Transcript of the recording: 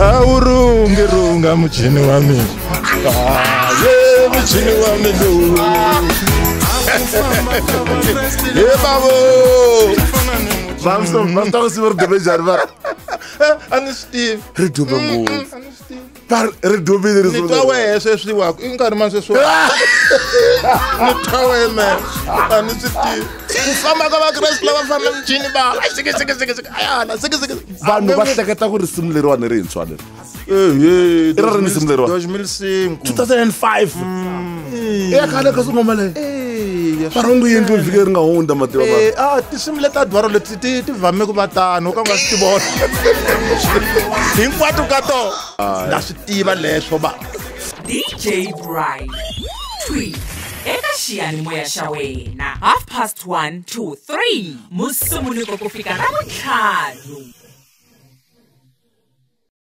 Aurunga muchini wa mina. Ye muchini wa mina. Ye babo. Vamos se ver de jarva. Ani Steve. Redobe mo. Par redobe de Ni twa we sweswi wa ku ingari man sweswi. Ni twa we man. Ani Steve. Ku famba ka va Kreste lava famba muchini ba. Sike. Ayana sike. Vanhu va hleketa ku ri simu leriwani rintshwa leri. Ira ri ni simu leriwani 2005. 2005. Khale ka sungoma leyi. Parungu yendlu vhiki ri nga hundza mativa vanhu. Tinsimu leta dwaro leti ti vame ku va tano ka nga swi tivona. Hinkwato ka to na swi tiva leswo ba. DJ Bright tweet eka xiyanimoya xa wena 1:30 to 3 musumuni ku fika na 5.